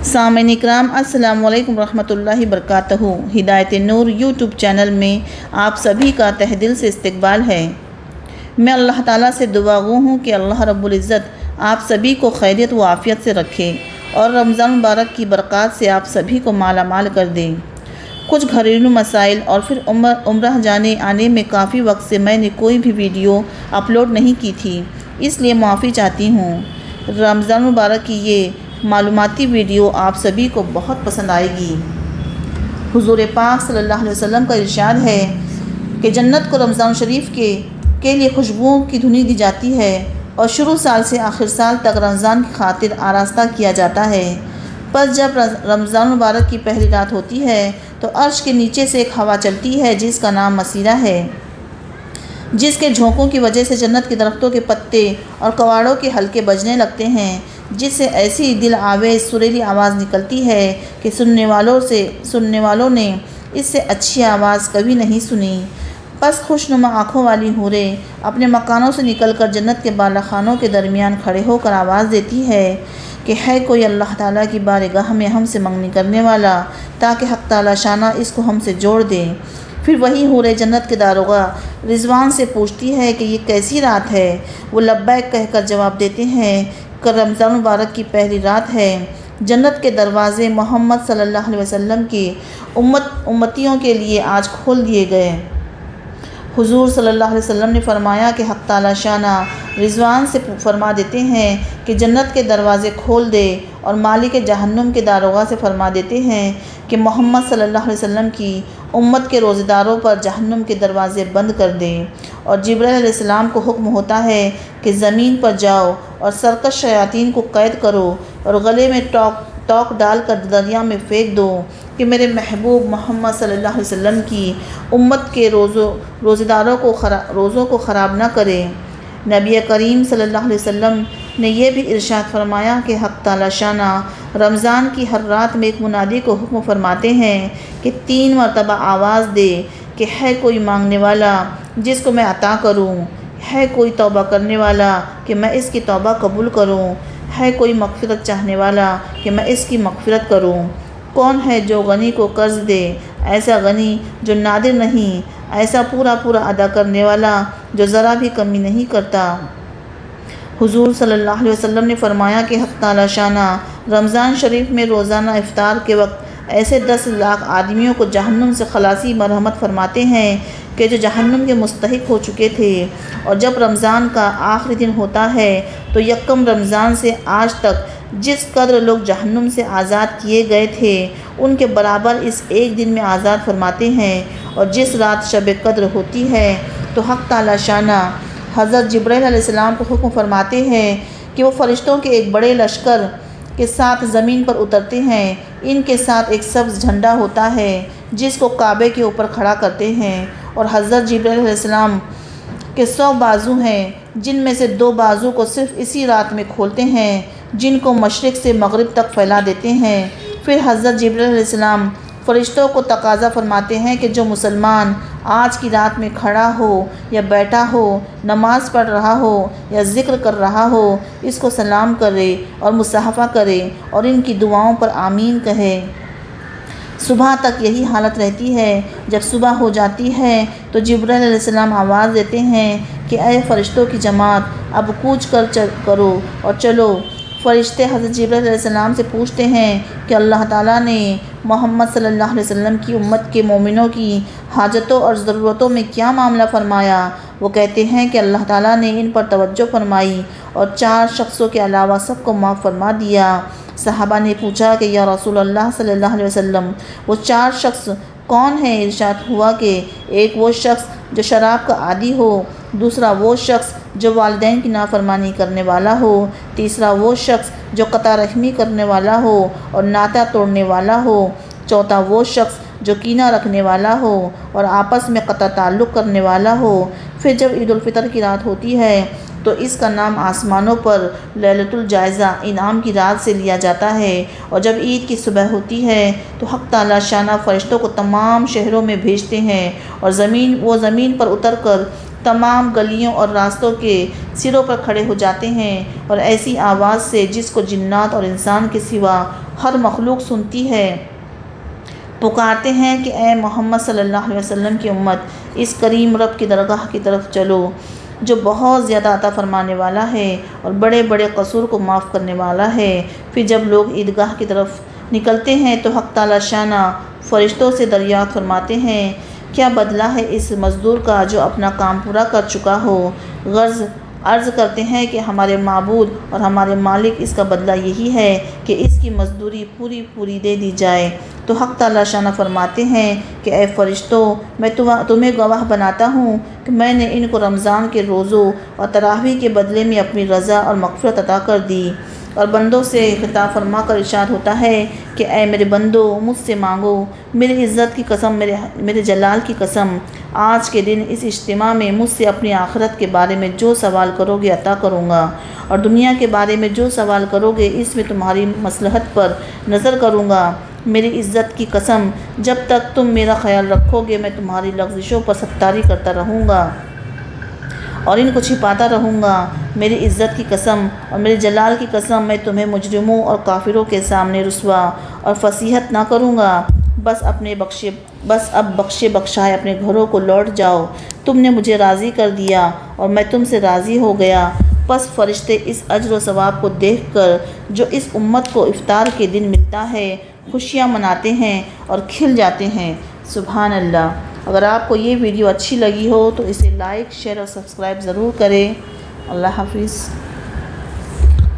سامعین اکرام، السلام علیکم ورحمۃ اللہ وبرکاتہ۔ ہدایت نور یوٹیوب چینل میں آپ سبھی کا تہ دل سے استقبال ہے۔ میں اللہ تعالیٰ سے دعا گو ہوں کہ اللہ رب العزت آپ سبھی کو خیریت و عافیت سے رکھے اور رمضان مبارک کی برکات سے آپ سبھی کو مالا مال کر دے۔ کچھ گھریلو مسائل اور پھر عمرہ جانے آنے میں کافی وقت سے میں نے کوئی بھی ویڈیو اپلوڈ نہیں کی تھی، اس لیے معافی چاہتی ہوں۔ رمضان مبارک کی یہ معلوماتی ویڈیو آپ سبھی کو بہت پسند آئے گی۔ حضور پاک صلی اللہ علیہ وسلم کا ارشاد ہے کہ جنت کو رمضان شریف کے لیے خوشبوؤں کی دھنی دی جاتی ہے اور شروع سال سے آخر سال تک رمضان کی خاطر آراستہ کیا جاتا ہے۔ پس جب رمضان مبارک کی پہلی رات ہوتی ہے تو عرش کے نیچے سے ایک ہوا چلتی ہے جس کا نام مسیرہ ہے، جس کے جھونکوں کی وجہ سے جنت کے درختوں کے پتے اور کواڑوں کے حلقے بجنے لگتے ہیں، جس سے ایسی دل آویز سریلی آواز نکلتی ہے کہ سننے والوں نے اس سے اچھی آواز کبھی نہیں سنی۔ پس خوشنما آنکھوں والی حوریں اپنے مکانوں سے نکل کر جنت کے بالا خانوں کے درمیان کھڑے ہو کر آواز دیتی ہے کہ ہے کوئی اللہ تعالیٰ کی بارگاہ میں ہم سے منگنی کرنے والا، تاکہ حق تعالیٰ شانہ اس کو ہم سے جوڑ دے۔ پھر وہی حوریں جنت کے داروغہ رضوان سے پوچھتی ہے کہ یہ کیسی رات ہے؟ وہ لبیک کہہ کر جواب دیتے ہیں کہ رمضان مبارک کی پہلی رات ہے۔ جنت کے دروازے محمد صلی اللہ علیہ وسلم کی امتیوں کے لیے آج کھول دیے گئے۔ حضور صلی اللہ علیہ وسلم نے فرمایا کہ حق تعالیٰ شانہ رضوان سے فرما دیتے ہیں کہ جنت کے دروازے کھول دے، اور مالک جہنم کے داروغہ سے فرما دیتے ہیں کہ محمد صلی اللہ علیہ وسلم کی امت کے روزے داروں پر جہنم کے دروازے بند کر دے۔ اور جبرائیل علیہ السلام کو حکم ہوتا ہے کہ زمین پر جاؤ اور سرکش شیاطین کو قید کرو اور گلے میں ٹوک ڈال کر دریا میں پھینک دو کہ میرے محبوب محمد صلی اللہ علیہ وسلم کی امت کے روزے داروں کو روزوں کو خراب نہ کرے۔ نبی کریم صلی اللہ علیہ وسلم نے یہ بھی ارشاد فرمایا کہ حق تعالیٰ شانہ رمضان کی ہر رات میں ایک منادی کو حکم فرماتے ہیں کہ 3 مرتبہ آواز دے کہ ہے کوئی مانگنے والا جس کو میں عطا کروں، ہے کوئی توبہ کرنے والا کہ میں اس کی توبہ قبول کروں، ہے کوئی مغفرت چاہنے والا کہ میں اس کی مغفرت کروں۔ کون ہے جو غنی کو قرض دے، ایسا غنی جو نادر نہیں، ایسا پورا ادا کرنے والا جو ذرا بھی کمی نہیں کرتا۔ حضور صلی اللہ علیہ وسلم نے فرمایا کہ حق تعالیٰ شانہ رمضان شریف میں روزانہ افطار کے وقت ایسے 10 لاکھ آدمیوں کو جہنم سے خلاصی مرحمت فرماتے ہیں کہ جو جہنم کے مستحق ہو چکے تھے، اور جب رمضان کا آخری دن ہوتا ہے تو یکم رمضان سے آج تک جس قدر لوگ جہنم سے آزاد کیے گئے تھے ان کے برابر اس ایک دن میں آزاد فرماتے ہیں۔ اور جس رات شب قدر ہوتی ہے تو حق تعالیٰ شانہ حضرت جبرائیل علیہ السلام کو حکم فرماتے ہیں کہ وہ فرشتوں کے ایک بڑے لشکر کے ساتھ زمین پر اترتے ہیں۔ ان کے ساتھ ایک سبز جھنڈا ہوتا ہے جس کو کعبے کے اوپر کھڑا کرتے ہیں، اور حضرت جبرائیل علیہ السلام کے 100 بازو ہیں جن میں سے 2 بازو کو صرف اسی رات میں کھولتے ہیں، جن کو مشرق سے مغرب تک پھیلا دیتے ہیں۔ پھر حضرت جبرائیل علیہ السلام فرشتوں کو تقاضا فرماتے ہیں کہ جو مسلمان آج کی رات میں کھڑا ہو یا بیٹھا ہو، نماز پڑھ رہا ہو یا ذکر کر رہا ہو، اس کو سلام کرے اور مصافحہ کرے اور ان کی دعاؤں پر آمین کہے۔ صبح تک یہی حالت رہتی ہے۔ جب صبح ہو جاتی ہے تو جبرائیل علیہ السلام آواز دیتے ہیں کہ اے فرشتوں کی جماعت، اب کوچ کرو اور چلو۔ فرشتے حضرت جبرائیل علیہ السلام سے پوچھتے ہیں کہ اللہ تعالیٰ نے محمد صلی اللہ علیہ وسلم کی امت کے مومنوں کی حاجتوں اور ضرورتوں میں کیا معاملہ فرمایا؟ وہ کہتے ہیں کہ اللہ تعالیٰ نے ان پر توجہ فرمائی اور 4 شخصوں کے علاوہ سب کو معاف فرما دیا۔ صحابہ نے پوچھا کہ یا رسول اللہ صلی اللہ علیہ وسلم، وہ 4 شخص کون ہیں؟ ارشاد ہوا کہ ایک وہ شخص جو شراب کا عادی ہو، دوسرا وہ شخص جو والدین کی نافرمانی کرنے والا ہو، تیسرا وہ شخص جو قطع رحمی کرنے والا ہو اور ناطہ توڑنے والا ہو، چوتھا وہ شخص جو کینہ رکھنے والا ہو اور آپس میں قطع تعلق کرنے والا ہو۔ پھر جب عید الفطر کی رات ہوتی ہے تو اس کا نام آسمانوں پر لیلۃ الجائزہ انعام کی رات سے لیا جاتا ہے، اور جب عید کی صبح ہوتی ہے تو حق تعالیٰ شانہ فرشتوں کو تمام شہروں میں بھیجتے ہیں اور وہ زمین پر اتر کر تمام گلیوں اور راستوں کے سروں پر کھڑے ہو جاتے ہیں اور ایسی آواز سے جس کو جنات اور انسان کے سوا ہر مخلوق سنتی ہے پکارتے ہیں کہ اے محمد صلی اللہ علیہ وسلم کی امت، اس کریم رب کی درگاہ کی طرف چلو جو بہت زیادہ عطا فرمانے والا ہے اور بڑے بڑے قصور کو معاف کرنے والا ہے۔ پھر جب لوگ عیدگاہ کی طرف نکلتے ہیں تو حق تعالی شانہ فرشتوں سے دریافت فرماتے ہیں کیا بدلہ ہے اس مزدور کا جو اپنا کام پورا کر چکا ہو؟ غرض عرض کرتے ہیں کہ ہمارے معبود اور ہمارے مالک اس کا بدلہ یہی ہے کہ اس کی مزدوری پوری دے دی جائے۔ تو حق تعالی شانہ فرماتے ہیں کہ اے فرشتوں، میں تمہیں گواہ بناتا ہوں کہ میں نے ان کو رمضان کے روزوں اور تراویح کے بدلے میں اپنی رضا اور مغفرت عطا کر دی۔ اور بندوں سے خطاب فرما کر ارشاد ہوتا ہے کہ اے میرے بندو، مجھ سے مانگو، میری عزت کی قسم، میرے جلال کی قسم، آج کے دن اس اجتماع میں مجھ سے اپنی آخرت کے بارے میں جو سوال کرو گے عطا کروں گا، اور دنیا کے بارے میں جو سوال کرو گے اس میں تمہاری مصلحت پر نظر کروں گا۔ میری عزت کی قسم، جب تک تم میرا خیال رکھو گے میں تمہاری لغزشوں پر ستاری کرتا رہوں گا اور ان کو چھپاتا رہوں گا۔ میری عزت کی قسم اور میرے جلال کی قسم، میں تمہیں مجرموں اور کافروں کے سامنے رسوا اور فضیحت نہ کروں گا۔ بس اب بخشے بخشائے اپنے گھروں کو لوٹ جاؤ، تم نے مجھے راضی کر دیا اور میں تم سے راضی ہو گیا۔ پس فرشتے اس اجر و ثواب کو دیکھ کر جو اس امت کو افطار کے دن ملتا ہے خوشیاں مناتے ہیں اور کھل جاتے ہیں۔ سبحان اللہ۔ اگر آپ کو یہ ویڈیو اچھی لگی ہو تو اسے لائک، شیئر اور سبسکرائب ضرور کریں۔ اللہ حافظ۔